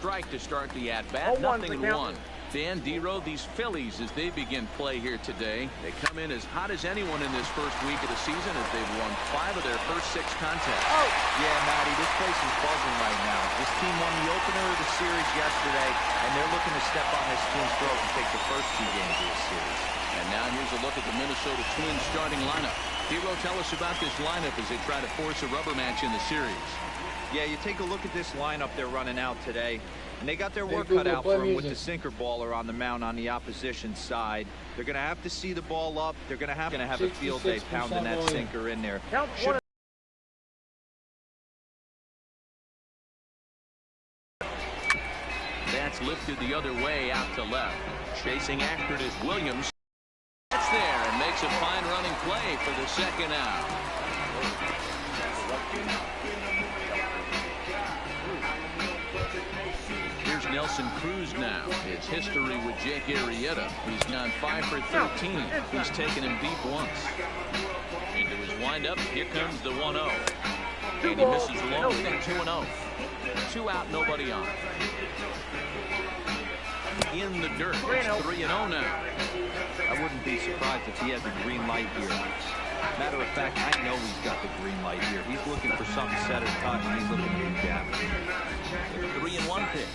strike to start the at-bat. 0-1. Dan Dero, these Phillies, as they begin play here today, they come in as hot as anyone in this first week of the season as they've won 5 of their first 6 contests. Oh. Yeah, Matty, this place is buzzing right now. This team won the opener of the series yesterday, and they're looking to step on this team's throat and take the first 2 games of the series. And now here's a look at the Minnesota Twins starting lineup. Dero, tell us about this lineup as they try to force a rubber match in the series. Yeah, you take a look at this lineup they're running out today, and they got their work cut out for them with the sinker baller on the mound on the opposition side. They're going to have to see the ball up. They're going to have a field day pounding that sinker in there. That's lifted the other way out to left. Chasing after it is Williams. That's there and makes a fine running play for the second out. Here's Nelson Cruz now. It's history with Jake Arrieta. He's gone 5 for 13. He's taken him deep once. Into his windup. Here comes the 1-0. And he misses low. 2-0. 2 out, nobody on. In the dirt. It's 3-0 now. I wouldn't be surprised if he had the green light here. Matter of fact, I know he's got the green light here. He's looking for something set or cut, and he's looking to do damage. 3-1 pitch.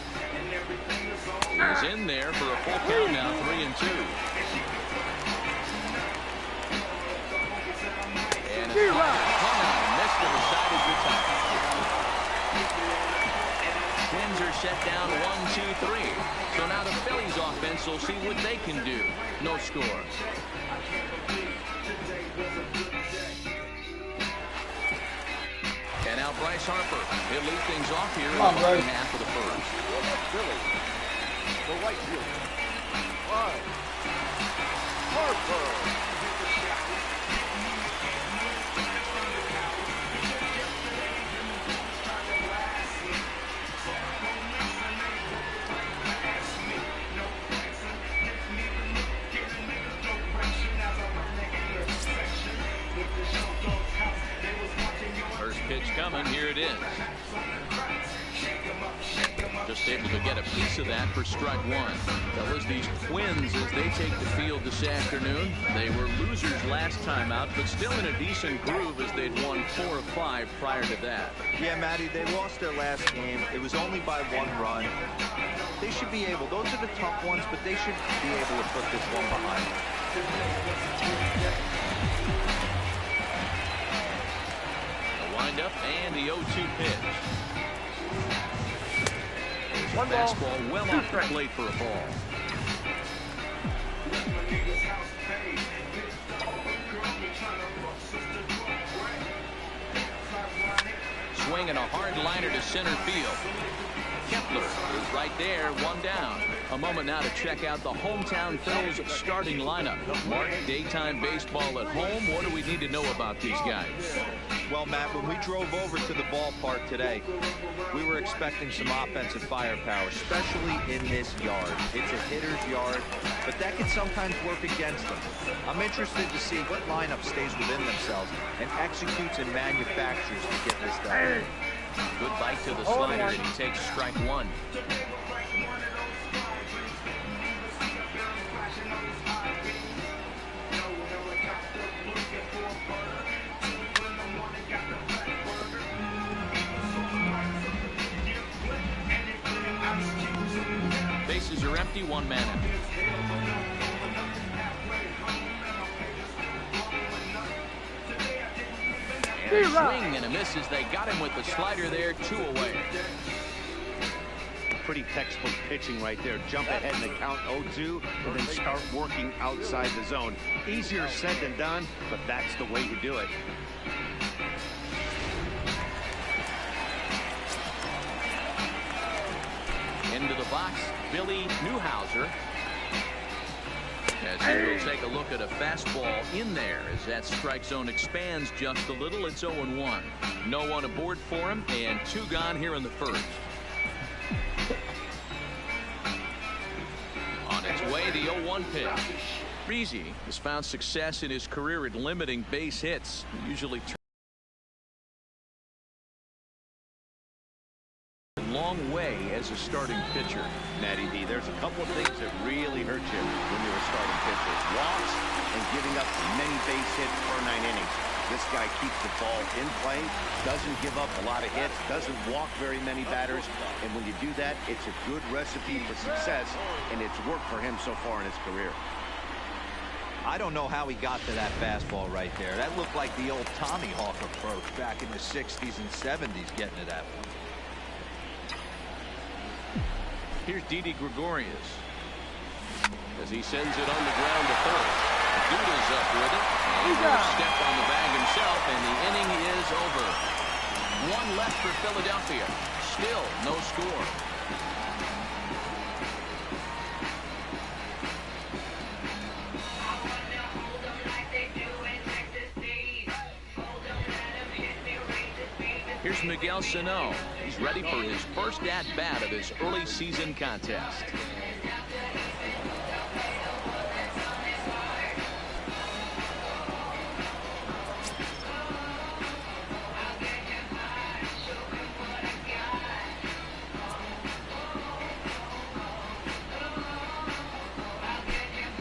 He's in there for a full count now. 3-2. And it's hung out and missed and decided to tie. Twins are set down 1-2-3. So now the Phillies offense will see what they can do. No score. And now Bryce Harper. He'll lead things off here in the bottom half of the first. Phillies. The right fielder. Harper. Pitch coming. Here it is. Just able to get a piece of that for strike 1. Fellas, these Twins, as they take the field this afternoon, they were losers last time out, but still in a decent groove as they'd won 4 of 5 prior to that. Yeah, Matty, they lost their last game. It was only by 1 run. They should be able. Those are the tough ones, but they should be able to put this one behind them. Up and the 0-2 pitch. Fastball well off the plate for a ball. Swinging a hard liner to center field. Kepler is right there, 1 down. A moment now to check out the hometown Phillies starting lineup. Mark, daytime baseball at home. What do we need to know about these guys? Well, Matt, when we drove over to the ballpark today, we were expecting some offensive firepower, especially in this yard. It's a hitter's yard, but that can sometimes work against them. I'm interested to see what lineup stays within themselves and executes and manufactures to get this done. Good bite to the slider, and he takes strike 1. Bases are empty, 1 man out. And a swing and a miss as they got him with the slider there, 2 away. Pretty textbook pitching right there. Jump ahead in the count 0-2 and then start working outside the zone. Easier said than done, but that's the way to do it. Into the box, Billy Newhouser. As he will take a look at a fastball in there as that strike zone expands just a little. It's 0-1. No one aboard for him, and 2 gone here in the first. On its way, the 0-1 pitch. Breezy has found success in his career at limiting base hits. Usually long way as as a starting pitcher. Matty D, there's a couple of things that really hurt you when you're a starting pitcher. Walks and giving up many base hits per 9 innings. This guy keeps the ball in play, doesn't give up a lot of hits, doesn't walk very many batters. And when you do that, it's a good recipe for success, and it's worked for him so far in his career. I don't know how he got to that fastball right there. That looked like the old Tommy Hawk approach back in the 60s and 70s getting to that one. Here's Didi Gregorius as he sends it on the ground to third. Duda's up with it. He will step on the bag himself, and the inning is over. One left for Philadelphia. Still no score. Here's Miguel Sano. He's ready for his first at-bat of his early season contest.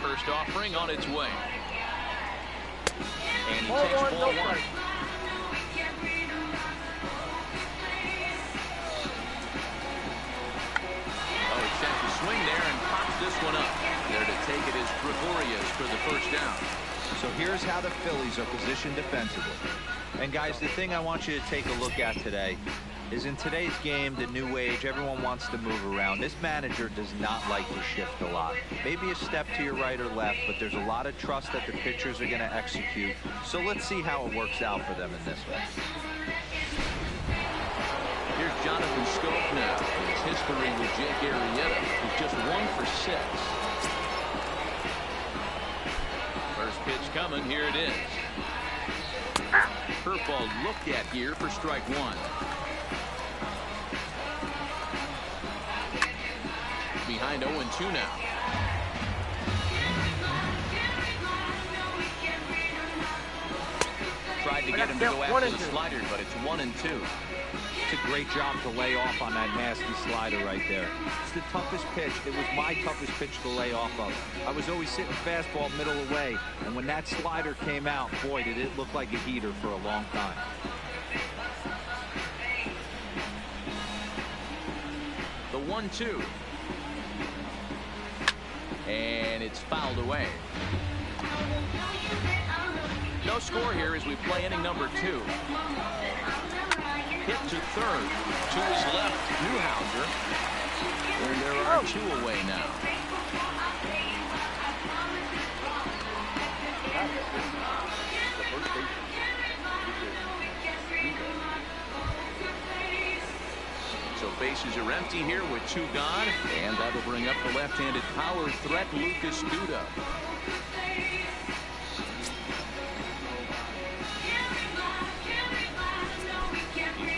First offering on its way. And he takes ball one. Swing there and pops this one up. There to take it is Gregorius for the first down. So here's how the Phillies are positioned defensively. And guys, the thing I want you to take a look at today is in today's game, the new age, everyone wants to move around. This manager does not like to shift a lot. Maybe a step to your right or left, but there's a lot of trust that the pitchers are going to execute. So let's see how it works out for them in this way. Here's Jonathan Scope now. His history with Jake Arrieta. He's just 1 for 6. First pitch coming. Here it is. Curveball looked at here for strike 1. Behind 0-2 now. Tried to get him to go after the slider, but it's 1-2. It's a great job to lay off on that nasty slider right there. It's the toughest pitch. It was my toughest pitch to lay off of. I was always sitting fastball middle away, and when that slider came out, boy, did it look like a heater for a long time. The 1-2. And it's fouled away. No score here as we play inning number 2. Hit to third. To his left, Newhouser. And there are 2 away now. So bases are empty here with 2 gone. And that'll bring up the left-handed power threat, Lucas Duda.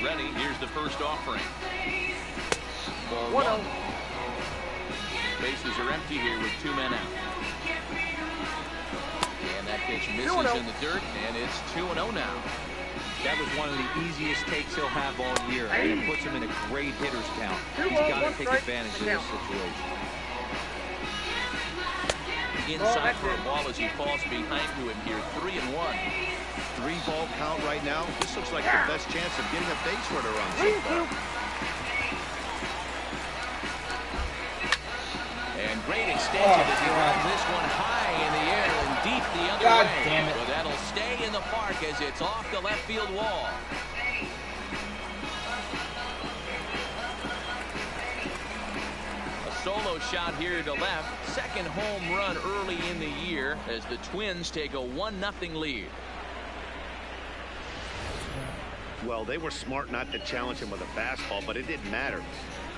Ready. Here's the first offering. Ball 1. Bases are empty here with 2 men out. And that pitch misses in the dirt, and it's 2-0 now. That was one of the easiest takes he'll have all year, and it puts him in a great hitter's count. He's got to take advantage of this situation. Inside for a ball as he falls behind to him here. 3-1. 3-ball count right now. This looks like the best chance of getting a base runner run so far. And great extension as he runs this one high in the air and deep the other way. Damn it. But that'll stay in the park as it's off the left field wall. A solo shot here to left. Second home run early in the year as the Twins take a 1-0 lead. Well, they were smart not to challenge him with a fastball, but it didn't matter.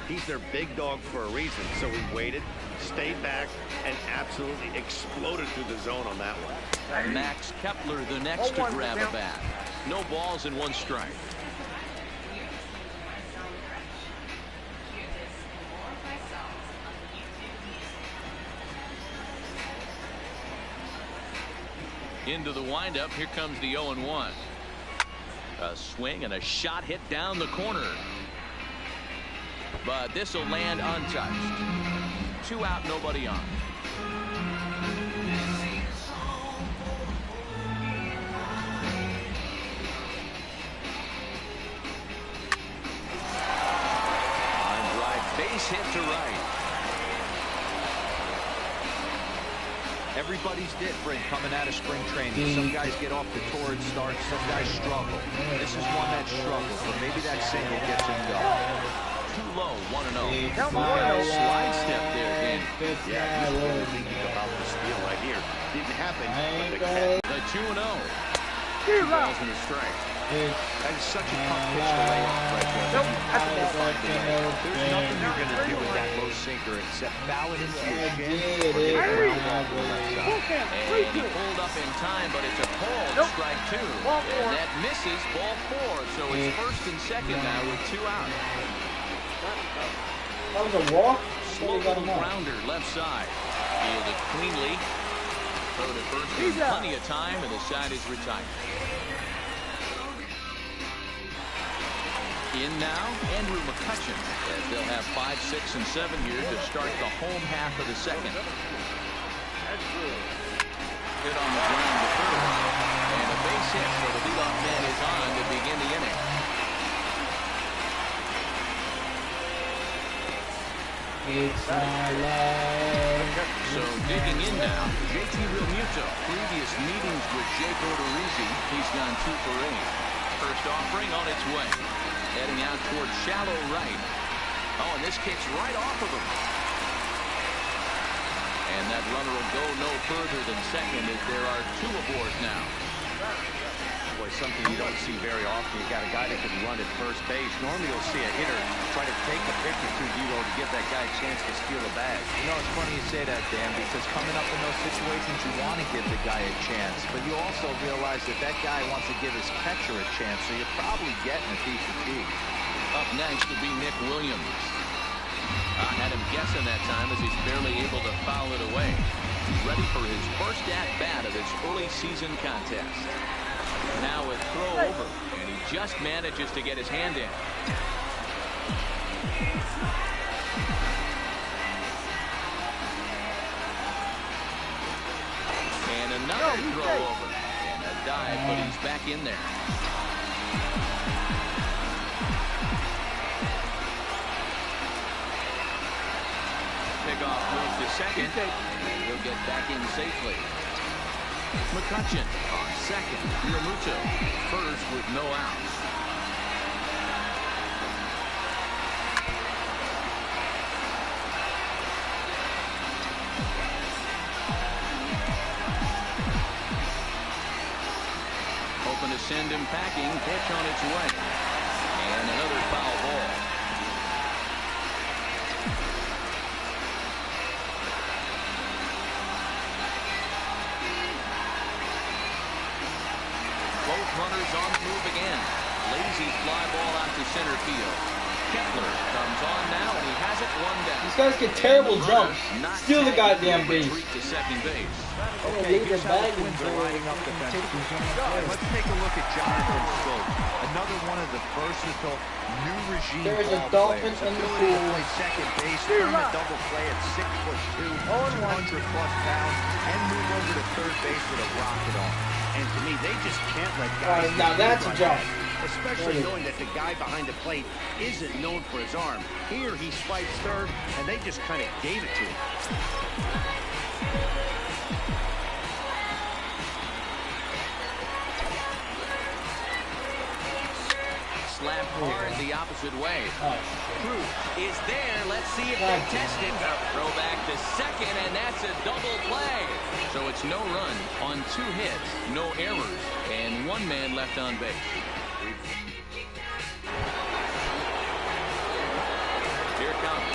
He's their big dog for a reason, so he waited, stayed back, and absolutely exploded through the zone on that one. Max Kepler the next to grab a bat. No balls and 1 strike. Into the windup. Here comes the 0-1. A swing and a shot hit down the corner. but this will land untouched. 2 out, nobody on. Base hit to right. Everybody's different coming out of spring training. Some guys get off the torrid start, some guys struggle. This is one that struggles, but maybe that single gets him going. Too low, 1-0. Slide step there, Dan. Yeah, he's really thinking about the steal right here. Didn't happen, but the 2-0. Balls in the strike. That is such a tough pitch to lay off right there. There's nothing you're going to do with that low sinker except bow it into your chin or get a ground ball to the left side. And he pulled up in time, but it's a called strike 2. And that misses ball 4. So it's first and second now with 2 out. That was a walk. Slow little grounder left side. Fielded cleanly. Throw to first with plenty of time, and the side is retired. In now, Andrew McCutcheon, as they'll have 5, 6, and 7 here to start the home half of the second. Hit on the ground to third, and a base hit, so the leadoff man is on to begin the inning. It's my life. So digging in now, JT Realmuto. Previous meetings with Jake Odorizzi, he's gone 2 for 8. First offering on its way. Heading out towards shallow right. Oh, and this kicks right off of him. And that runner will go no further than second as there are 2 aboard now. Boy, something you don't see very often. You got a guy that can run at first base. Normally you'll see a hitter try to take a pitch or 2 deep to give that guy a chance to steal a bag. You know, it's funny you say that, Dan, because coming up in those situations, you want to give the guy a chance, but you also realize that that guy wants to give his catcher a chance, so you're probably getting a piece of tea. Up next will be Nick Williams. I had him guessing that time as he's barely able to foul it away. He's ready for his first at-bat of this early season contest. Now a throw over, and he just manages to get his hand in. And another throw over, and a dive, but he's back in there. Pickoff moves to second, and he'll get back in safely. McCutcheon on second. Realmuto first with no outs. Hoping to send him packing. Pitch on its way. And another foul ball. Runners on the move again. Lazy fly ball out to center field. Kepler comes on now, and he has it 1 down. These guys get terrible jumps. Steal the goddamn base. To second base. Okay, here's how the Twins are lining up defensively. Let's take a look at Jonathan Schoop. Another one of the versatile new regime There's a ball dolphin players. in the Ability to pool. play second base, turn a double play at 6'2", 200+ pounds, and move over to third base with a rocket arm. And to me, they just can't let guys Alright, now that's a jump. especially knowing that the guy behind the plate isn't known for his arm. Here he swipes third, and they just kind of gave it to him. Slapped hard the opposite way. Cruz is there. Let's see if they test it. Throw back to second, and that's a double play. So it's no run on 2 hits, no errors, and 1 man left on base. Here it comes.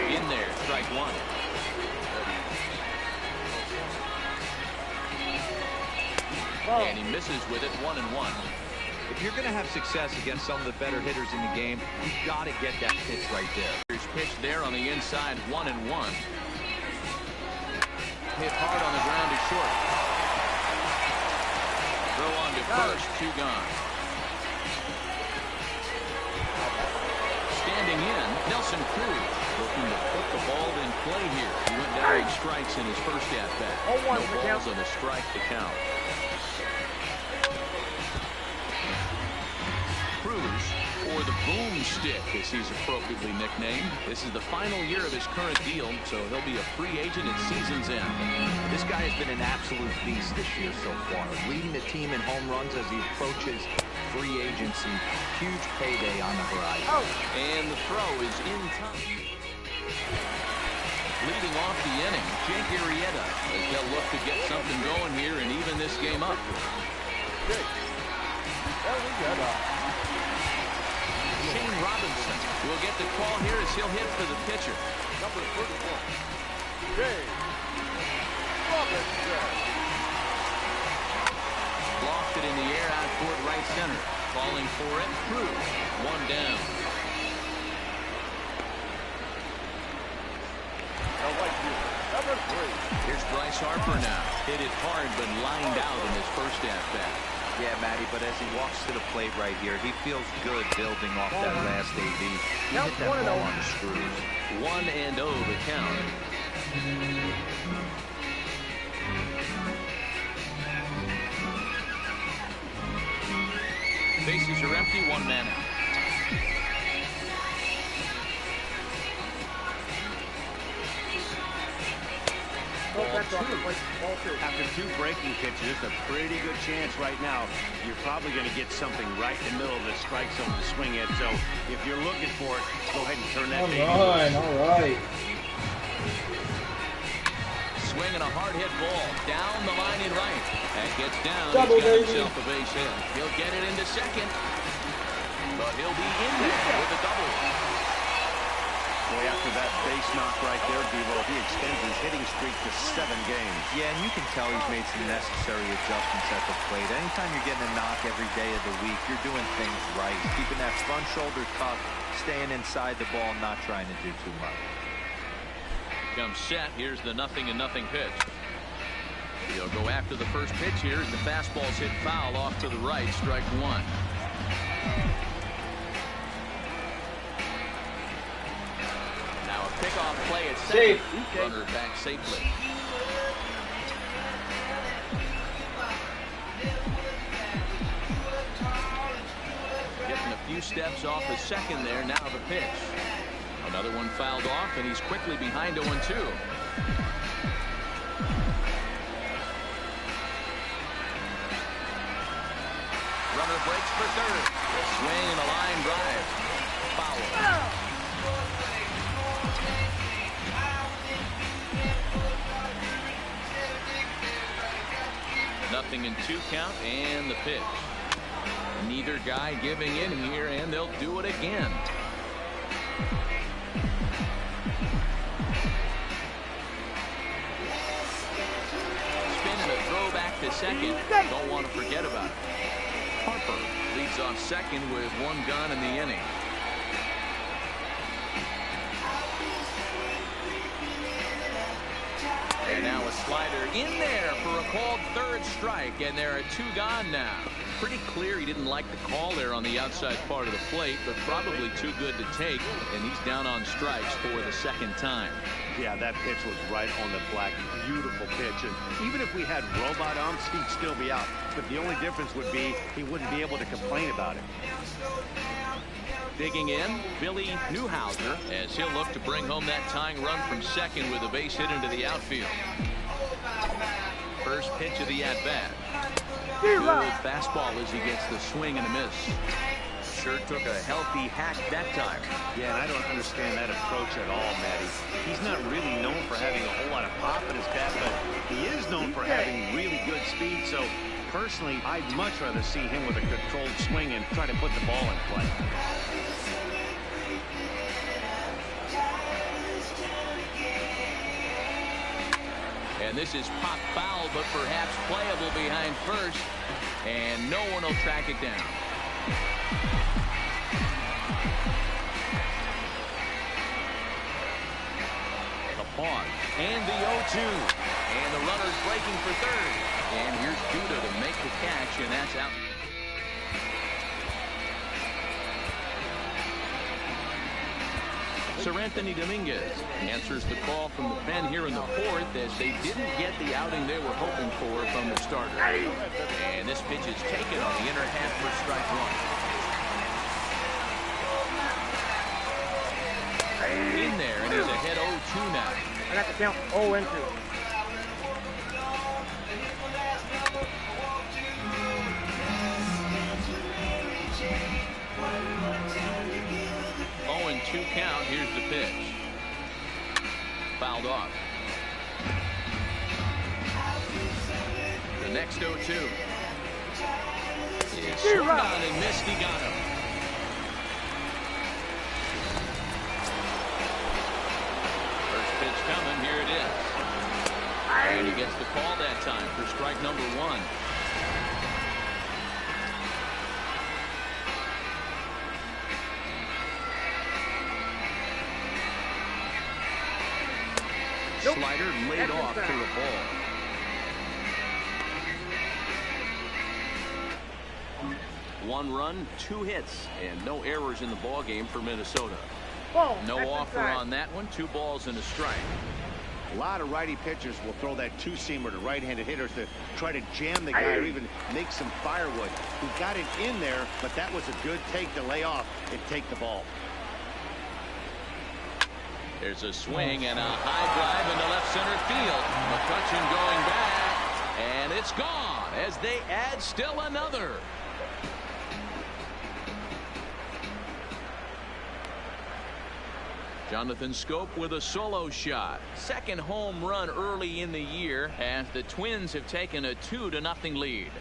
In there, strike 1. And he misses with it, 1-1. If you're going to have success against some of the better hitters in the game, you've got to get that pitch right there. Here's pitch there on the inside, 1-1. Hit hard on the ground to short. Throw on to first, 2 gone. Standing in, Nelson Cruz looking to put the ball in play here. He went down in strikes in his first at-bat. No balls and a strike to count. Cruz, or the boomstick as he's appropriately nicknamed. This is the final year of his current deal, so he'll be a free agent at season's end. This guy has been an absolute beast this year so far, leading the team in home runs as he approaches free agency. Huge payday on the horizon. And the throw is in time. Leading off the inning, Jake Arrieta, as they'll look to get something going here and even this game up. Shane Robinson will get the call here as he'll hit for the pitcher. Number 31, Shane Robinson. Lofted in the air out toward right center. Falling for it, Cruz. One down. Number 3. Here's Bryce Harper now. Hit it hard but lined out in his first at-bat. Yeah, Matty, but as he walks to the plate right here, he feels good building off that last AB. He hit that ball on the screws. 1-0 the count. Bases are empty, one man out. After 2 breaking pitches, it's a pretty good chance right now. You're probably going to get something right in the middle of the strike zone to swing at. So if you're looking for it, go ahead and turn that baby loose. All right. Swinging a hard hit ball down the line in right. That gets down. Double, He's got baby. himself a base hit. He'll get it into second. But he'll be in there with a double. Boy, after that base knock right there, Devo, he extends his hitting streak to 7 games. Yeah, and you can tell he's made some necessary adjustments at the plate. Anytime you're getting a knock every day of the week, you're doing things right. Keeping that front shoulder tucked, staying inside the ball, not trying to do too much. Comes set. Here's the 0-0 pitch. He'll go after the first pitch here as the fastball's hit foul off to the right. Strike 1. Now a pickoff play at second. Safe. Runner back safely. Getting a few steps off the second there. Now the pitch. Another one fouled off, and he's quickly behind 0-2. Runner breaks for third. The swing and a line drive. Foul. Nothing in 2 count, and the pitch. Neither guy giving in here, and they'll do it again. Spinning a throw back to second. Don't want to forget about it. Harper leads off second with 1 gun in the inning. And now a slider in there for a called third strike, and there are 2 gone now. Pretty clear he didn't like the call there on the outside part of the plate, but probably too good to take, and he's down on strikes for the second time. Yeah, that pitch was right on the black. Beautiful pitch. And even if we had robot umps, he'd still be out. But the only difference would be he wouldn't be able to complain about it. Digging in, Billy Newhouser, as he'll look to bring home that tying run from second with a base hit into the outfield. First pitch of the at-bat. Good fastball as he gets the swing and a miss. Sure took a healthy hack that time. Yeah, and I don't understand that approach at all, Matty. He's not really known for having a whole lot of pop in his bat, but he is known for having really good speed. So, personally, I'd much rather see him with a controlled swing and try to put the ball in play. And this is pop foul, but perhaps playable behind first. And no one will track it down. The pause. And the 0-2. And the runner's breaking for third. And here's Duda to make the catch, and that's out. Anthony Dominguez answers the call from the pen here in the fourth as they didn't get the outing they were hoping for from the starter. And this pitch is taken on the inner half for strike one. In there, and he's ahead 0-2 now. I got to count 0-2. Two count. Here's the pitch. Fouled off. The next 0-2 is swung on and missed. He got him. First pitch coming. Here it is. And he gets the call that time for strike number one. Slider laid off to the ball. One run, 2 hits, and no errors in the ball game for Minnesota. No offer on that one. 2 balls and a strike. A lot of righty pitchers will throw that two-seamer to right-handed hitters to try to jam the guy or even make some firewood. He got it in there, but that was a good take to lay off and take the ball. There's a swing and a high drive into left center field. McCutchen going back, and it's gone as they add still another. Jonathan Scope with a solo shot. Second home run early in the year as the Twins have taken a 2-0 lead.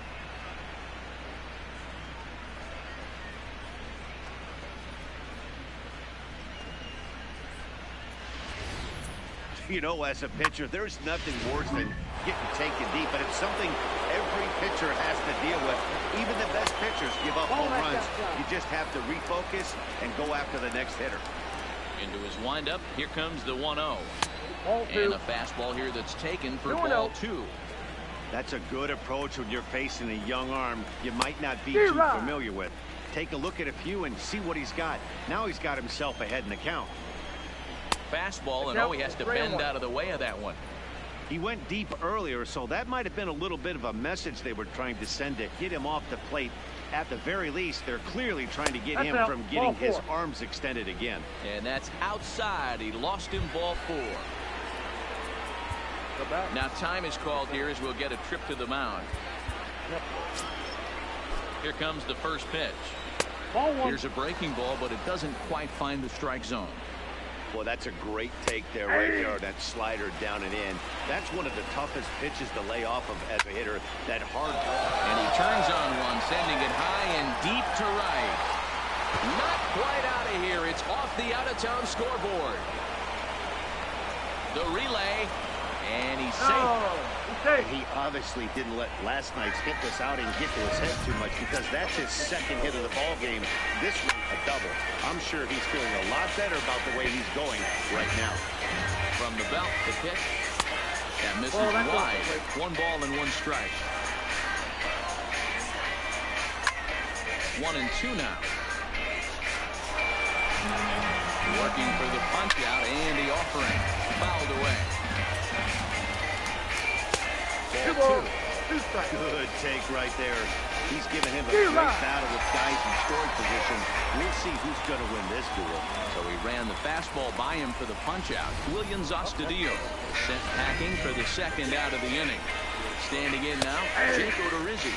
You know, as a pitcher, there's nothing worse than getting taken deep, but it's something every pitcher has to deal with. Even the best pitchers give up home runs. You just have to refocus and go after the next hitter. Into his windup, here comes the 1-0. And a fastball here that's taken for ball 2. That's a good approach when you're facing a young arm you might not be too familiar with. Take a look at a few and see what he's got. Now he's got himself ahead in the count. Fastball, and he has to bend out of the way of that one. He went deep earlier, so that might have been a little bit of a message they were trying to send to get him off the plate. At the very least, they're clearly trying to get him from getting his arms extended again. And that's outside. He lost him ball 4. Now time is called here as we'll get a trip to the mound. Here comes the first pitch. Here's a breaking ball, but it doesn't quite find the strike zone. Well, that's a great take there right there. That slider down and in. That's one of the toughest pitches to lay off of as a hitter. That hard ball. And he turns on one, sending it high and deep to right. Not quite out of here. It's off the out-of-town scoreboard. The relay, and he's safe. He obviously didn't let last night's hitless outing get to his head too much, because that's his second hit of the ball game. This one a double. I'm sure he's feeling a lot better about the way he's going right now. From the belt, the pitch. That misses wide. 1 ball and 1 strike. 1-2 now. Working for the punch out, and the offering fouled away. Ball 2. Good take right there. He's given him a great battle with guys in scoring position. We'll see who's going to win this duel. So he ran the fastball by him for the punch-out. Williams Astudillo sent packing for the second out of the inning. Standing in now, Jake Odorizzi,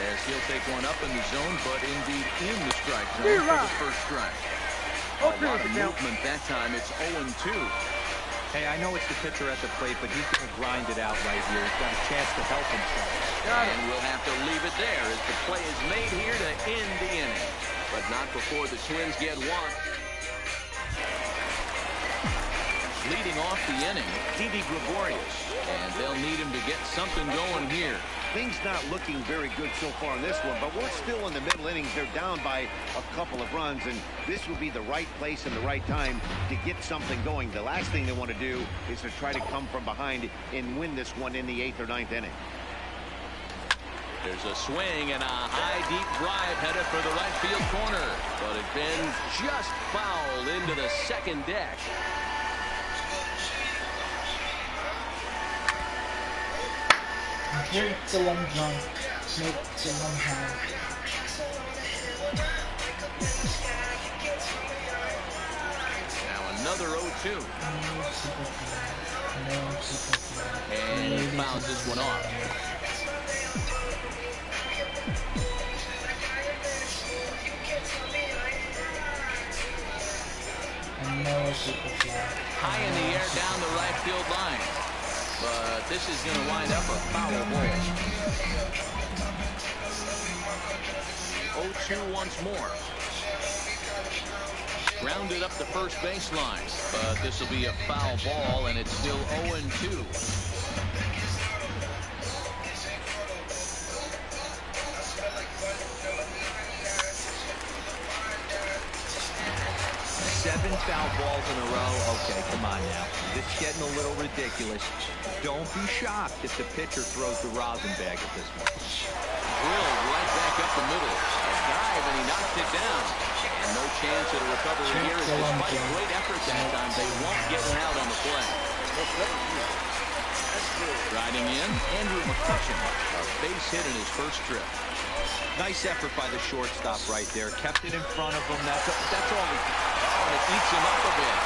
as he'll take one up in the zone, but indeed in the strike zone for the first strike. A lot of movement that time. It's 0-2. Hey, I know it's the pitcher at the plate, but he's going to grind it out right here. He's got a chance to help himself. And we'll have to leave it there as the play is made here to end the inning. But not before the Twins get one. Leading off the inning, Didi Gregorius. And they'll need him to get something going here. Things not looking very good so far in this one, but we're still in the middle innings. They're down by a couple of runs, and this would be the right place and the right time to get something going. The last thing they want to do is to try to come from behind and win this one in the 8th or 9th inning. There's a swing and a high, deep drive headed for the right field corner. But it bends just foul into the second deck. Make the long jump. Make the long jump. Now another 0-2. And he fouls this one off. High in the air down the right field line. But this is going to wind up a foul ball. 0-2 once more. Grounded up the first baseline. But this will be a foul ball, and it's still 0-2. Seven foul balls in a row. Okay, come on now. This is getting a little ridiculous. Don't be shocked if the pitcher throws the rosin bag at this one. Drilled right back up the middle. A dive, and he knocked it down. And no chance at a recovery here. Despite great effort that time, they won't get an out on the play. Riding in, Andrew McCutcheon. A base hit in his first trip. Nice effort by the shortstop right there. Kept it in front of him. That's all he did. And it eats him up a bit.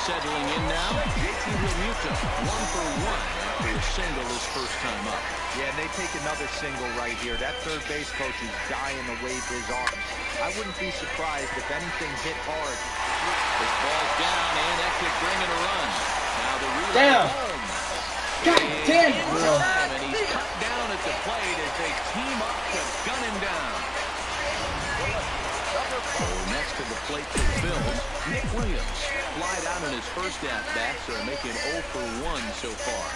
Settling in now, JT Realmuto, 1 for 1 after a single his first time up. Yeah, and they take another single right here. That third base coach is dying to wave his arms. I wouldn't be surprised if anything hit hard. This ball's down, and that could bring in a run. Now the relay home. God damn, bro. And he's cut down at the plate as they team up to gun him down. So next to the plate for the Phillies, Nick Williams. Flied out in his first at-bat, so making 0 for 1 so far.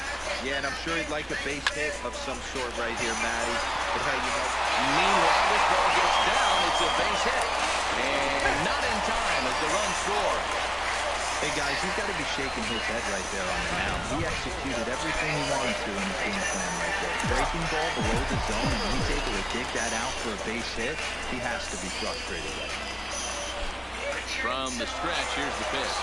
Yeah, and I'm sure he'd like a base hit of some sort right here, Matty. But how you know? Meanwhile, this ball gets down. It's a base hit. And not in time as the run scored. Hey, guys, he's got to be shaking his head right there on the mound. He executed everything he wanted to in the game plan right there. Breaking ball below the zone, and he's able to dig that out for a base hit. He has to be frustrated right now. From the stretch, here's the pitch.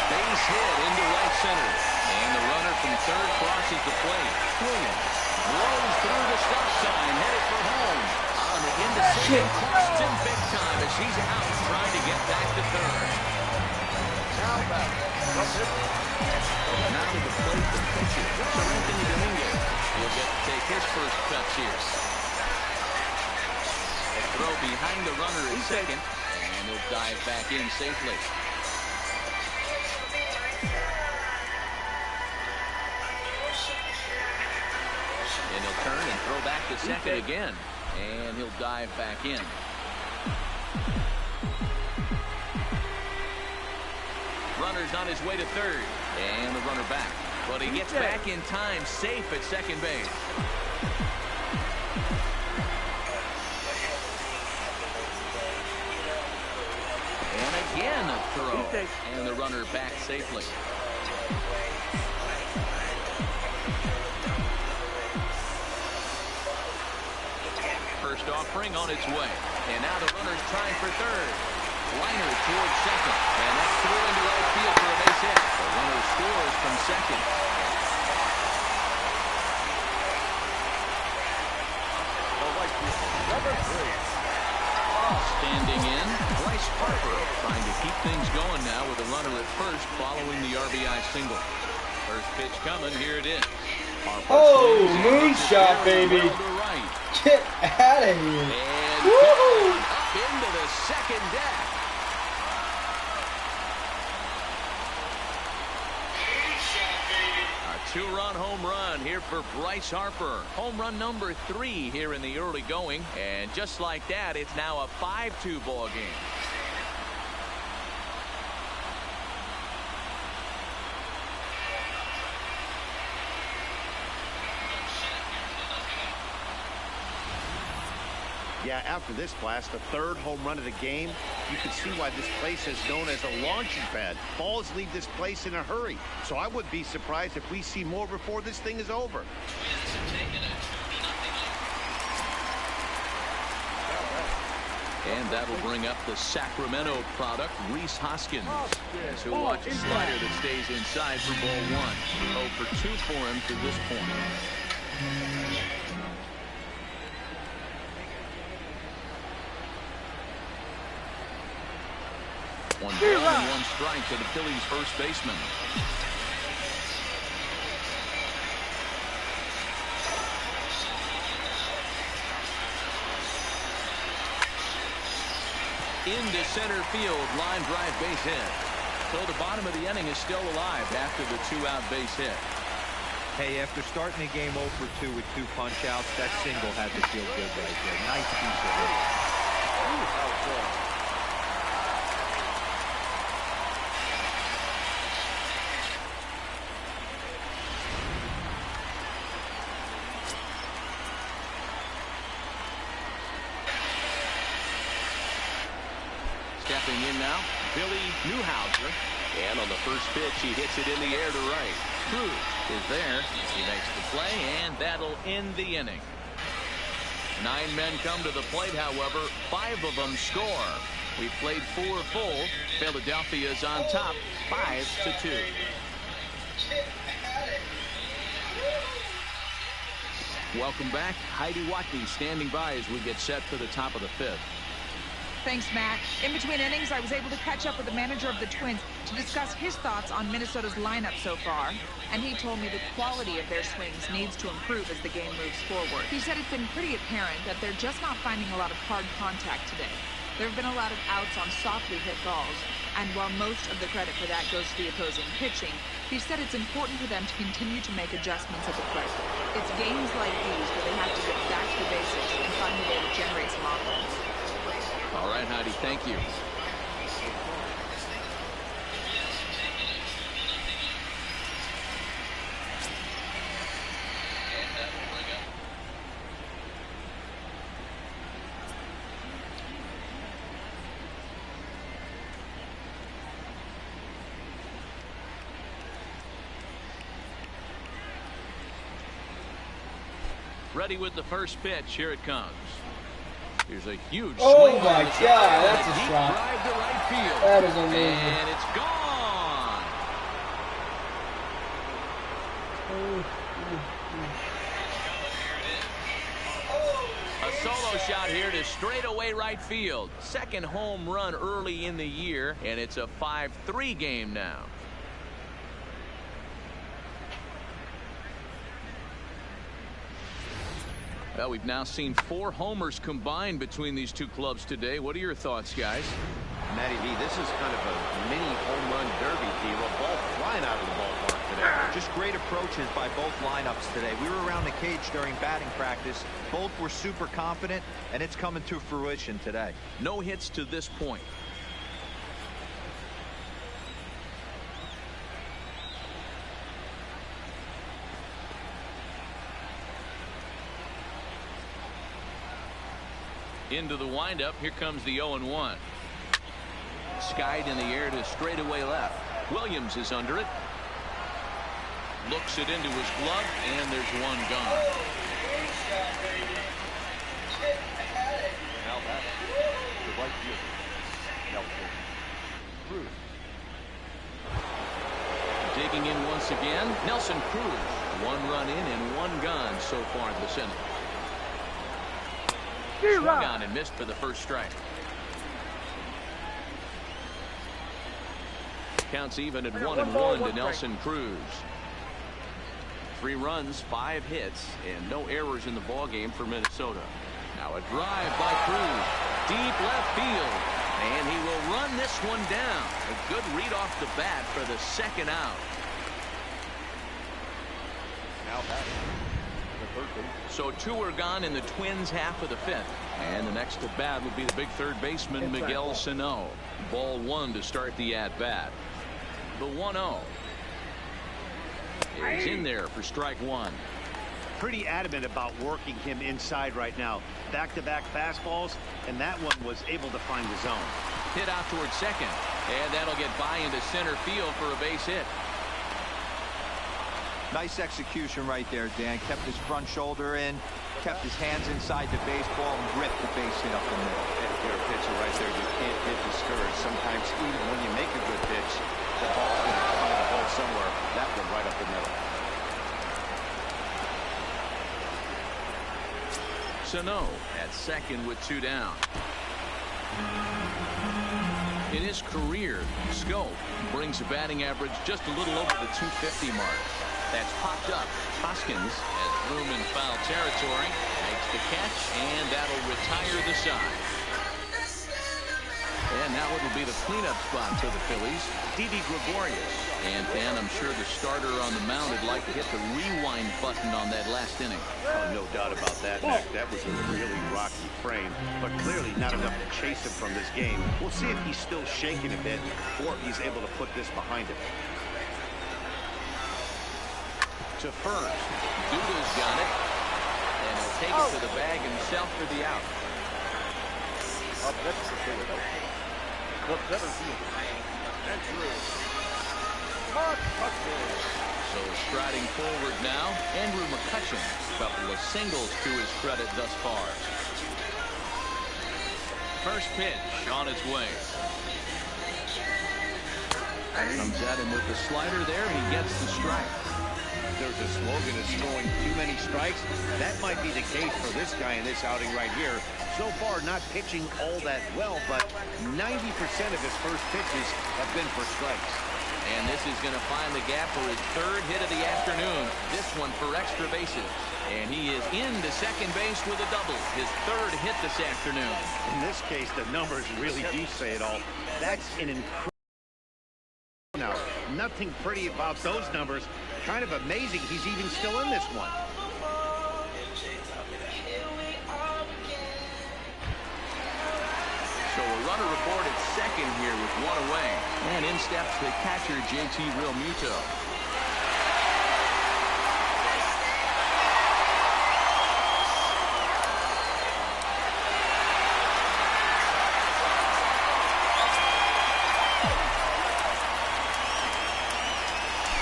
Base hit into right center. And the runner from third crosses the plate. Williams blows through the stop sign, headed for home. On the indecision, costs him big time as he's out trying to get back to third. Now back. Now to the plate, the pitcher, Sir Anthony Dominguez. He'll get to take his first cuts here. A throw behind the runner at second, and he'll dive back in safely. And he'll turn and throw back to second again. And he'll dive back in. Runner's on his way to third. And the runner back. But he gets back in time, safe at second base. And again a throw. And the runner back safely. First offering on its way. And now the runner's trying for third. Liner towards second. And that's through into right field for a base hit. The runner scores from second. Number 3. Standing in, Bryce Harper trying to keep things going now with a runner at first following the RBI single. First pitch coming, here it is. Harper moonshot, baby. Right. Get out of here. And woohoo! up into the second deck. A two-run home run here for Bryce Harper. Home run number 3 here in the early going. And just like that, it's now a 5-2 ball game. Yeah, after this blast, the third home run of the game, you can see why this place is known as a launching pad. Balls leave this place in a hurry. So I wouldn't be surprised if we see more before this thing is over. And that'll bring up the Sacramento product, Rhys Hoskins. As he'll watch a slider that stays inside for ball one. 0 for 2 for him to this point. One ball and one strike to the Phillies first baseman. Into center field, line drive base hit. So the bottom of the inning is still alive after the 2-out base hit. Hey, after starting the game 0 for 2 with 2 punch-outs, that single had to feel good right there. Nice piece of hit. Stepping in now, Billy Newhouser. And on the first pitch, he hits it in the air to right. Cruz is there. He makes the play, and that'll end the inning. 9 men come to the plate, however. 5 of them score. We played 4 full. Philadelphia's on top, 5-2. Welcome back. Heidi Watney standing by as we get set for the top of the 5th. Thanks, Matt. In between innings, I was able to catch up with the manager of the Twins to discuss his thoughts on Minnesota's lineup so far. And he told me the quality of their swings needs to improve as the game moves forward. He said it's been pretty apparent that they're just not finding a lot of hard contact today. There have been a lot of outs on softly hit balls. And while most of the credit for that goes to the opposing pitching, he said it's important for them to continue to make adjustments at the plate. It's games like these where they have to get back to the basics and find a way to generate some offense. All right, Heidi, thank you. Ready with the first pitch. Here it comes. Here's a huge swing. Oh my God, that's a shot. Drive to right field. That is amazing. And it's gone. A solo shot here to straightaway right field. Second home run early in the year, and it's a 5-3 game now. Well, we've now seen 4 homers combined between these two clubs today. What are your thoughts, guys? Matty V, this is kind of a mini home run derby, Theo. A ball flying out of the ballpark today. Just great approaches by both lineups today. We were around the cage during batting practice. Both were super confident, and it's coming to fruition today. No hits to this point. Into the windup. Here comes the 0-1. Skied in the air to straightaway left. Williams is under it. Looks it into his glove, and there's one gone. Now back to right field. Nelson Cruz. Digging in once again, Nelson Cruz. 1 run in and 1 gone so far this inning. Swung on and missed for the first strike. Counts even at 1-1 to Nelson Cruz. 3 runs, 5 hits, and no errors in the ballgame for Minnesota. Now a drive by Cruz. Deep left field. And he will run this one down. A good read off the bat for the second out. Now batting. So 2 are gone in the Twins' half of the 5th. And the next to bat will be the big third baseman, Miguel Sano. Ball 1 to start the at-bat. The 1-0 is in there for strike 1. pretty adamant about working him inside right now. Back-to-back fastballs, and that one was able to find the zone. Hit out towards second, and that'll get by into center field for a base hit. Nice execution right there, Dan. Kept his front shoulder in, kept his hands inside the baseball, and ripped the base hit up the middle. If you're a pitcher right there, you can't get discouraged. Sometimes even when you make a good pitch, the ball's going to find a hole somewhere. That one right up the middle. Sano at second with 2 down. In his career, Scope brings a batting average just a little over the 250 mark. That's popped up. Hoskins has room in foul territory. Makes the catch, and that'll retire the side. And now it'll be the cleanup spot for the Phillies. Didi Gregorius. And Dan, I'm sure the starter on the mound would like to hit the rewind button on that last inning. Oh, no doubt about that, Mac. That was a really rocky frame, but clearly not enough to chase him from this game. We'll see if he's still shaking a bit or if he's able to put this behind him. To first. Duda's got it. And he'll take it to the bag himself for the out. Up next is Philadelphia. The better fielder. Andrew McCutchen. So striding forward now, Andrew McCutchen. A couple of singles to his credit thus far. First pitch on its way. Comes at him with the slider there, and he gets the strike. There's a slogan of throwing too many strikes. That might be the case for this guy in this outing right here. So far, not pitching all that well, but 90% of his first pitches have been for strikes. And this is going to find the gap for his 3rd hit of the afternoon. This one for extra bases. And he is into second base with a double. His 3rd hit this afternoon. In this case, the numbers really do say it all. That's an incredible. Now, nothing pretty about those numbers. Kind of amazing he's even still in this one. So a runner aboard at second here with 1 away. And in steps the catcher, JT Realmuto.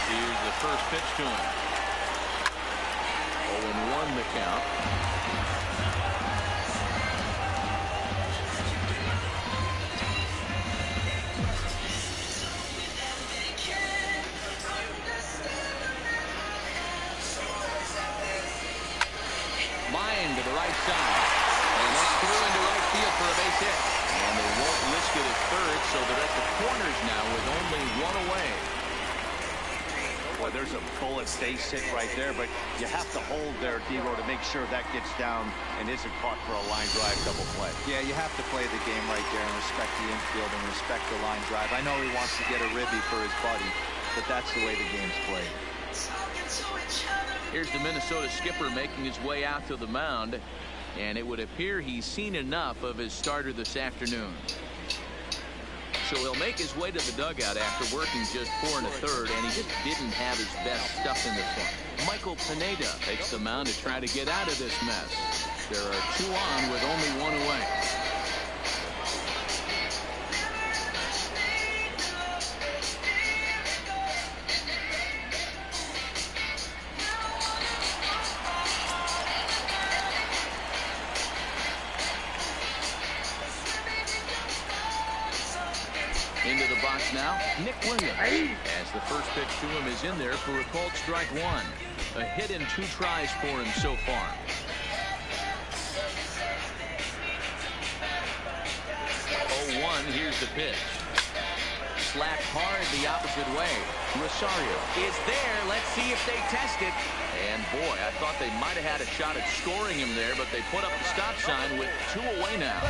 Here's the first pitch to him. 0-1 the count. Line to the right side. And that's through into right field for a base hit. And they won't risk it at third, so they're at the corners now with only 1 away. Boy, there's a bullet base hit right there, but you have to hold there, Dero, to make sure that gets down and isn't caught for a line drive double play. Yeah, you have to play the game right there and respect the infield and respect the line drive. I know he wants to get a ribby for his buddy, but that's the way the game's played. Here's the Minnesota skipper making his way out to the mound, and it would appear he's seen enough of his starter this afternoon. So he'll make his way to the dugout after working just 4 1/3, and he just didn't have his best stuff in this one. Michael Pineda takes the mound to try to get out of this mess. There are 2 on with only 1 away. Into the box now, Nick Williams. As the first pitch to him is in there for a called strike 1. A hit in 2 tries for him so far. 0-1, here's the pitch. Slapped hard the opposite way. Rosario is there. Let's see if they test it. And boy, I thought they might have had a shot at scoring him there, but they put up the stop sign with 2 away now.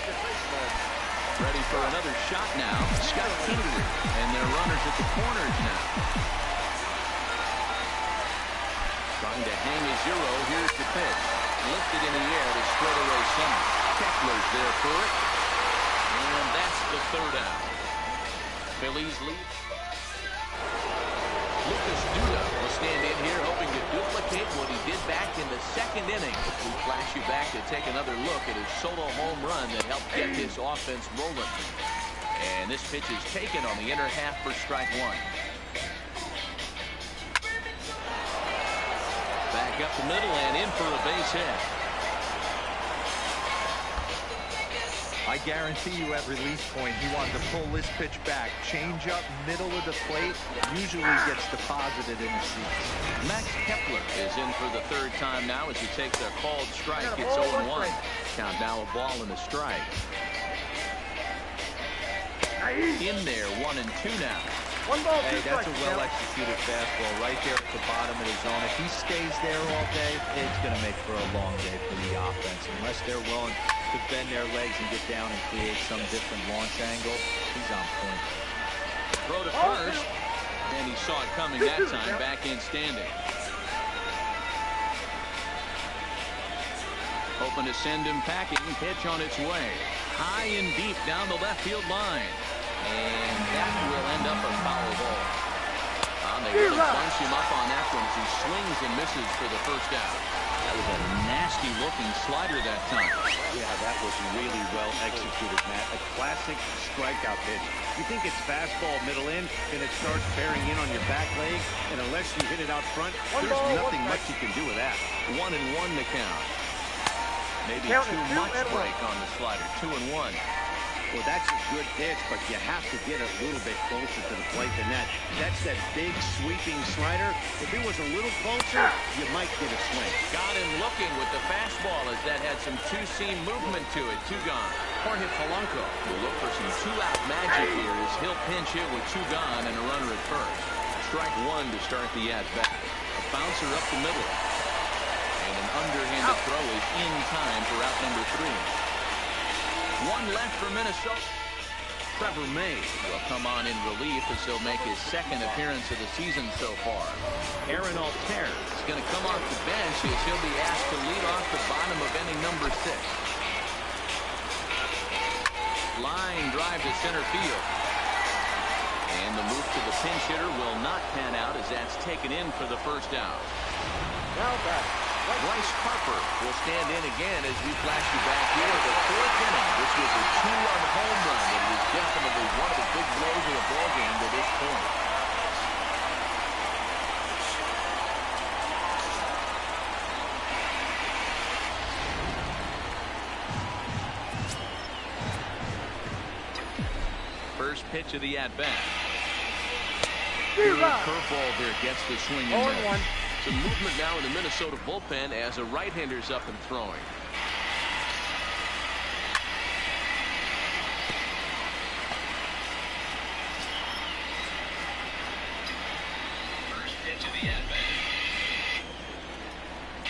Ready for another shot now. Scott Kennedy. And their runners at the corners now. Trying to hang a 0. Here's the pitch. Lifted in the air to straightaway center. Kepler's there for it. And that's the 3rd out. Phillies lead. Marcus Duda will stand in here hoping to duplicate what he did back in the second inning. We flash you back to take another look at his solo home run that helped get his offense rolling. And this pitch is taken on the inner half for strike one. Back up the middle and in for a base hit. I guarantee you at release point he wanted to pull this pitch back. Change up middle of the plate. Usually gets deposited in the seats. Max Kepler is in for the third time now as he takes a called strike. It's 0-1. Count now a ball and a strike. In there, 1-2 now. Hey, that's a well-executed fastball right there at the bottom of the zone. If he stays there all day, it's going to make for a long day for the offense. Unless they're willing to bend their legs and get down and create some different launch angle, he's on point. Throw to first, and he saw it coming that time. Back in standing. Hoping to send him packing. Pitch on its way. High and deep down the left field line. And that will end up a foul ball. They really bunch him up on that one as he swings and misses for the first out. That was a nasty looking slider that time. Yeah, that was really well executed, Matt. A classic strikeout pitch. You think it's fastball middle in, then it starts bearing in on your back leg, and unless you hit it out front, there's nothing much you can do with that. 1-1 to count. Maybe too much break on the slider. 2-1. Well, that's a good pitch, but you have to get a little bit closer to the plate than that. That's that big sweeping slider. If it was a little closer, you might get a swing. Got him looking with the fastball as that had some two-seam movement to it. Two gone. Jorge Polanco will look for some two-out magic here as he'll pinch hit with two gone and a runner at first. Strike one to start the at-bat. A bouncer up the middle. And an underhanded throw is in time for out number 3. One left for Minnesota. Trevor May will come on in relief as he'll make his second appearance of the season so far. Aaron Alter is going to come off the bench as he'll be asked to lead off the bottom of inning number 6. Line drive to center field. And the move to the pinch hitter will not pan out as that's taken in for the first out. Now back. Bryce Harper will stand in again as we flash you back here to the 4th inning. This was a 2-run home run. It was definitely one of the big blows of the ballgame to this point. First pitch of the at-bat. Curveball there gets the swing and miss. Some movement now in the Minnesota bullpen as a right-hander's up and throwing. First pitch of the at-bat.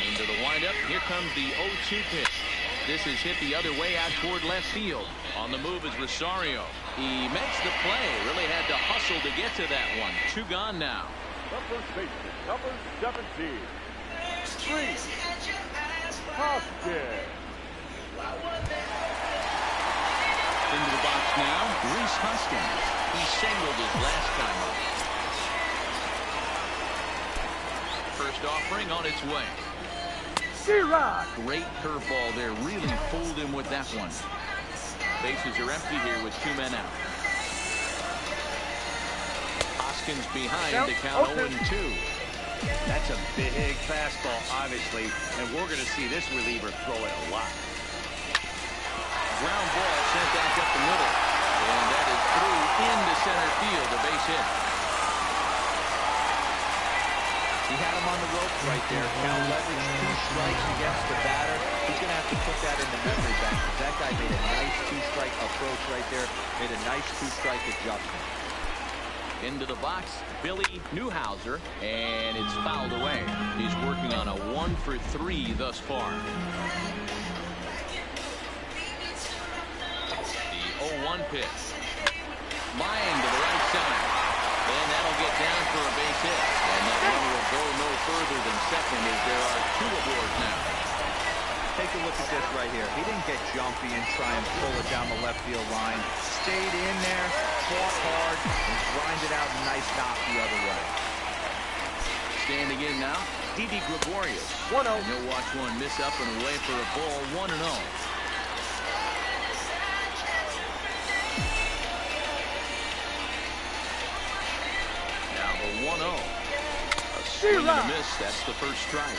Into the windup. Here comes the 0-2 pitch. This is hit the other way out toward left field. On the move is Rosario. He makes the play. Really had to hustle to get to that one. 2 gone now. The first baseman, number 17. Reese Hoskins. Into the box now, Reese Hoskins. He singled his last time up. First offering on its way. Great curveball there. Really fooled him with that one. Bases are empty here with 2 men out. Hoskins behind to count 0-2. That's a big fastball, obviously, and we're going to see this reliever throw it a lot. Ground ball sent back up the middle. And that is through into center field, a base hit. He had him on the ropes right there. Now leverage 2 strikes against the batter. He's going to have to put that in the memory bank. That guy made a nice 2-strike approach right there. Made a nice 2-strike adjustment. Into the box, Billy Newhouser, and it's fouled away. He's working on a 1-for-3 thus far. The 0-1 pitch. Line to the right side. And that'll get down for a base hit. And that one will go no further than second as there are 2 aboard now. Take a look at this right here. He didn't get jumpy and try and pull it down the left field line. Stayed in there, fought hard, and grinded out a nice knock the other way. Standing in now, Didi Gregorius. 1-0. And he'll watch one miss up and away for a ball, 1-0. Now the 1-0. A swing and a miss. That's the first strike.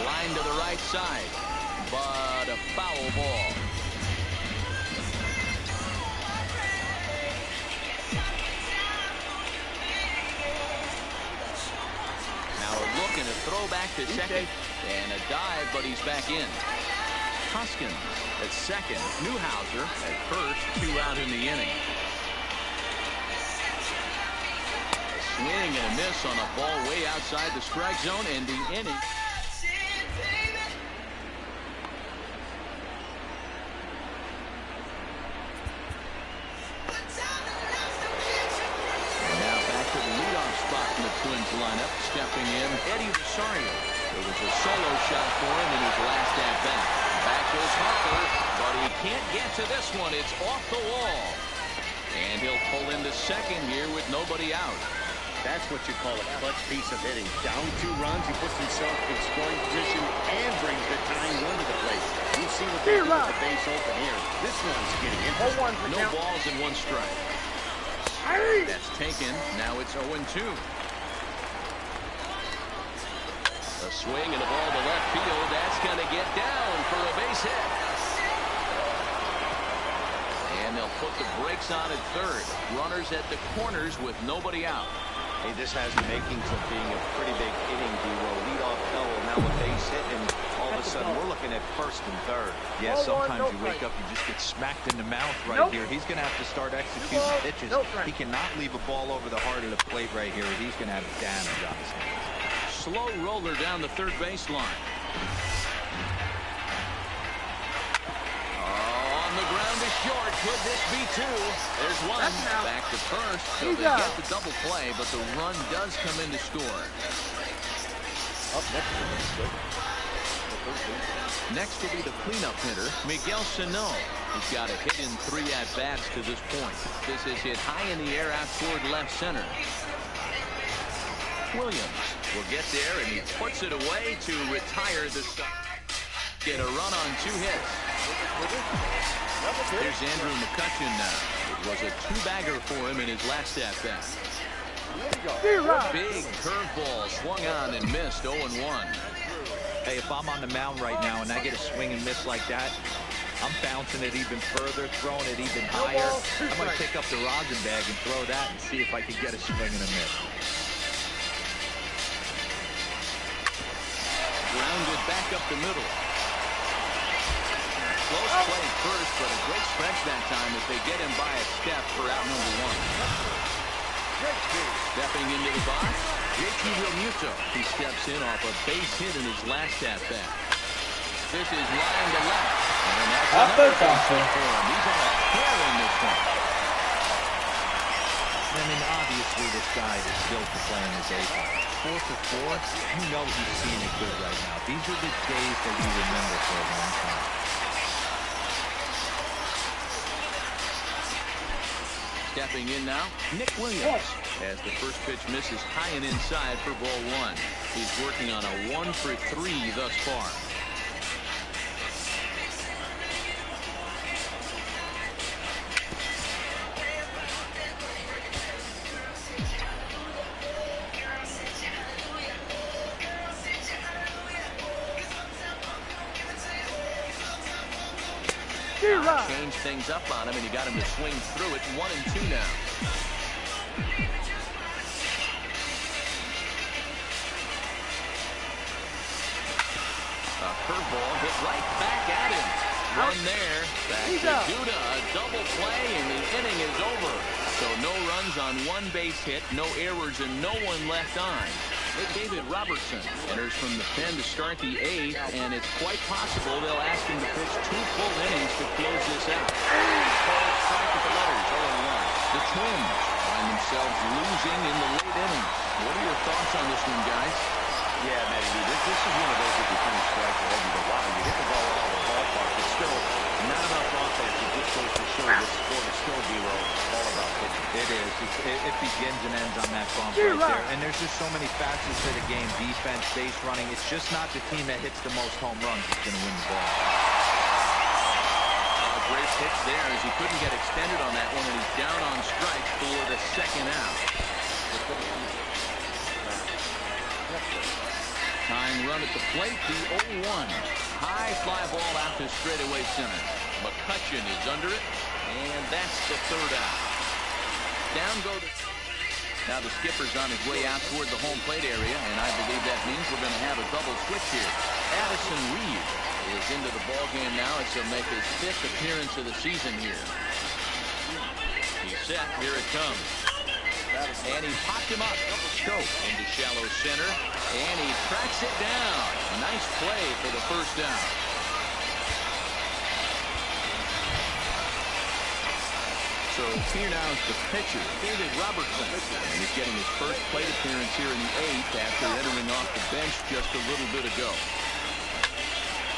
Line to the right side, but a foul ball. Now a look and a throw back to second, and a dive, but he's back in. Hoskins at second, Newhouser at first, 2 out in the inning. A swing and a miss on a ball way outside the strike zone, and the inning. Twins lineup. Stepping in, Eddie Rosario. It was a solo shot for him in his last at-bat. Back goes Harper, but he can't get to this one. It's off the wall. And he'll pull into second here with nobody out. That's what you call a clutch piece of hitting. Down 2 runs, he puts himself in scoring position and brings the tying run to the plate. You see what they do with the base open here. This one's getting interesting. No balls and 1 strike. That's taken. Now it's 0-2. A swing and a ball to left field. That's going to get down for a base hit. And they'll put the brakes on at third. Runners at the corners with nobody out. Hey, this has the makings of being a pretty big inning, D-Row. Leadoff double, now a base hit, and all of a sudden we're looking at first and third. Yeah, sometimes you wake up, you just get smacked in the mouth right here. He's going to have to start executing pitches. He cannot leave a ball over the heart of the plate right here. He's going to have damage on his hands. Slow roller down the third baseline. On the ground is short. Could this be 2? There's 1. Back to first. So they get the double play, but the run does come in to score. Up Next will be the cleanup hitter, Miguel Sano. He's got a hit in 3 at-bats to this point. This is hit high in the air out toward left center. Williams will get there, and he puts it away to retire the start. Get a run on 2 hits. Here's Andrew McCutcheon now. It was a 2-bagger for him in his last at-bat. Big curveball swung on and missed. 0-1. Hey, if I'm on the mound right now and I get a swing and miss like that, I'm bouncing it even further, throwing it even higher. I'm going to pick up the rosin bag and throw that and see if I can get a swing and a miss. Grounded back up the middle. Close play first, but a great stretch that time as they get him by a step for out number 1. Stepping into the box, J.T. Realmuto. He steps in off a base hit in his last at-bat. This is line to left. And that's another base hit for him. He's on a tear in this one. I mean, obviously this guy is built to play in his A-ball. 4 for 4, you know he's seeing it good right now. These are the days that you remember for a long time. Stepping in now, Nick Williams. As the first pitch misses high and inside for ball 1. He's working on a 1 for 3 thus far. Changed things up on him, and he got him to swing through it. 1-2 now. A curveball hit right back at him. Run there. Back to Duda. A double play, and the inning is over. So no runs on 1 base hit, no errors, and no one left on. David Robertson enters from the pen to start the 8th, and it's quite possible they'll ask him to pitch 2 full innings to close this out. Called strike with the letters, 0-1. The Twins find themselves losing in the late innings. What are your thoughts on this one, guys? Yeah, Matty, this is one of those that you kind of strike your head and go, wow, you hit the ball out of the ballpark, but still, Not enough offense. It just goes to show this sport is still, D'Lo, all about pitching. It is. It begins and ends on that bump right there. And there's just so many facets to the game. Defense, base running. It's just not the team that hits the most home runs that's going to win the ball. Great pitch there as he couldn't get extended on that one, and he's down on strikes for the second out. Tying run at the plate, the 0-1. High fly ball out to straightaway center. McCutcheon is under it, and that's the third out. Down go the... Now the skipper's on his way out toward the home plate area, and I believe that means we're going to have a double switch here. Addison Reed is into the ball game now as he'll make his 5th appearance of the season here. He's set. Here it comes. And he popped him up. Choke into shallow center. And he tracks it down. Nice play for the first down. So here now is the pitcher, David Robertson. And he's getting his first plate appearance here in the 8th after entering off the bench just a little bit ago.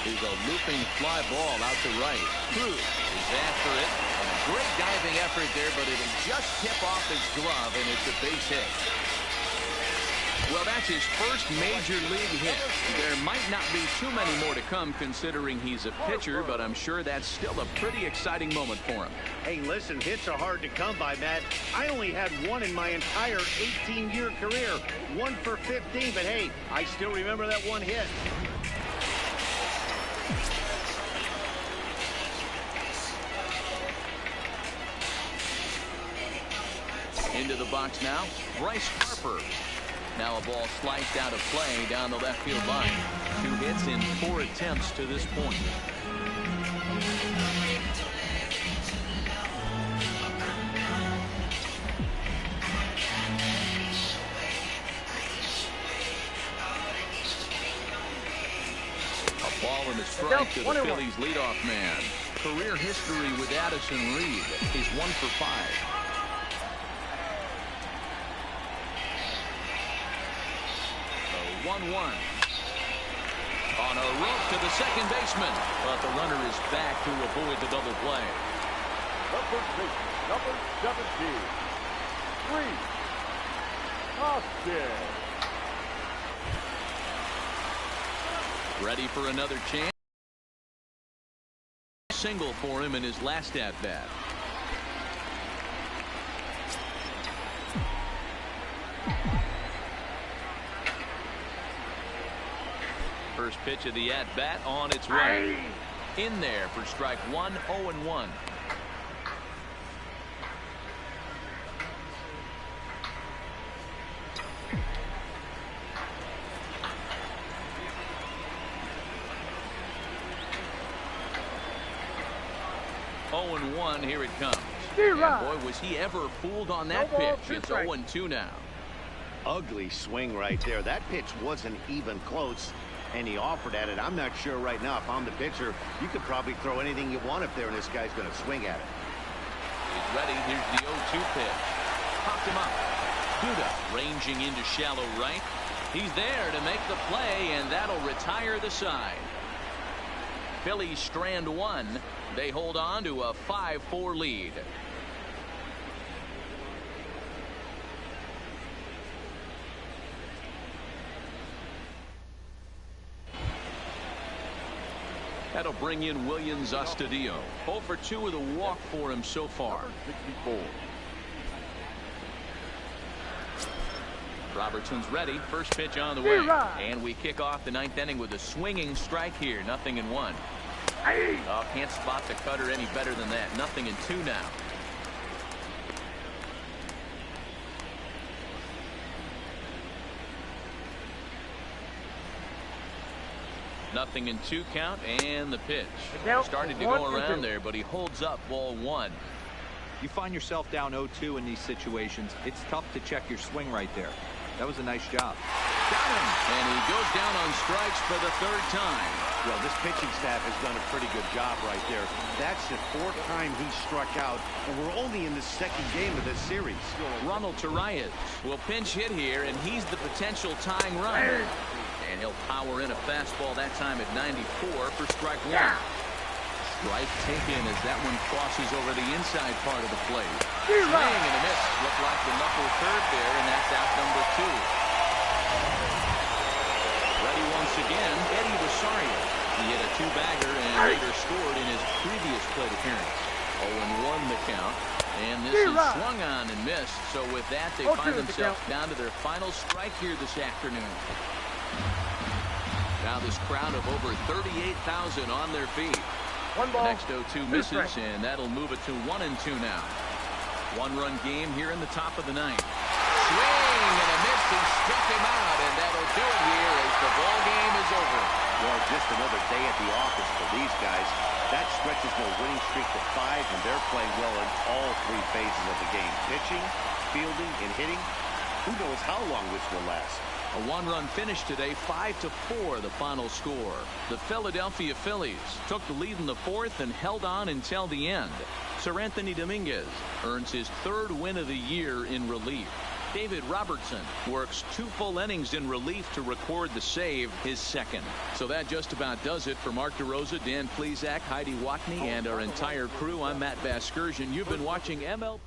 Here's a looping fly ball out to right. Cruz is after it. And a great diving effort there, but it'll just tip off his glove, and it's a base hit. Well, that's his first major league hit. There might not be too many more to come considering he's a pitcher, but I'm sure that's still a pretty exciting moment for him. Hey, listen, hits are hard to come by, Matt. I only had one in my entire 18-year career. 1 for 15, but hey, I still remember that one hit. Into the box now, Bryce Harper. Now a ball sliced out of play down the left field line. 2 hits in 4 attempts to this point. A ball and a strike to the Phillies leadoff man. Career history with Addison Reed is 1 for 5. 1-1. On a rope to the second baseman, but the runner is back to avoid the double play. Number 17, Austin. Ready for another chance. Single for him in his last at-bat. First pitch of the at-bat on its way. In there for strike 1, 0-1. Here it comes. And boy, was he ever fooled on that pitch. It's 0-2 now. Ugly swing right there. That pitch wasn't even close, and he offered at it. I'm not sure right now if I'm the pitcher. You could probably throw anything you want up there, and this guy's going to swing at it. He's ready. Here's the 0-2 pitch. Popped him up. Duda ranging into shallow right. He's there to make the play, and that'll retire the side. Phillies strand 1. They hold on to a 5-4 lead. That'll bring in Williams Astudillo. 0 for 2 with a walk for him so far. 64. Robertson's ready. First pitch on the way. And we kick off the 9th inning with a swinging strike here. 0-1. Oh, can't spot the cutter any better than that. 0-2 now. Nothing in 2 count, and the pitch. Started to go around there, but he holds up ball 1. You find yourself down 0-2 in these situations. It's tough to check your swing right there. That was a nice job. Got him, and he goes down on strikes for the 3rd time. Well, this pitching staff has done a pretty good job right there. That's the 4th time he struck out, and we're only in the 2nd game of this series. Ronald Torreyes will pinch hit here, and he's the potential tying run. And he'll power in a fastball that time at 94 for strike 1. Strike taken as that one crosses over the inside part of the plate. Swing and a miss. Looked like the knuckle curve there, and that's out number 2. Ready once again, Eddie Rosario. He hit a 2-bagger and later scored in his previous plate appearance. 0-1 the count. And this is swung on and missed. So with that, they find themselves down to their final strike here this afternoon. Now this crowd of over 38,000 on their feet. The next 0-2 misses, and that'll move it to 1-2 now. 1-run game here in the top of the 9th. Swing and a miss, and struck him out, and that'll do it here as the ball game is over. Well, just another day at the office for these guys. That stretches their winning streak to 5, and they're playing well in all 3 phases of the game. Pitching, fielding, and hitting. Who knows how long this will last. A 1-run finish today, 5-4 the final score. The Philadelphia Phillies took the lead in the 4th and held on until the end. Sir Anthony Dominguez earns his 3rd win of the year in relief. David Robertson works 2 full innings in relief to record the save, his 2nd. So that just about does it for Mark DeRosa, Dan Plesac, Heidi Watney, and our entire crew. I'm Matt Vasgersian. You've been watching MLB.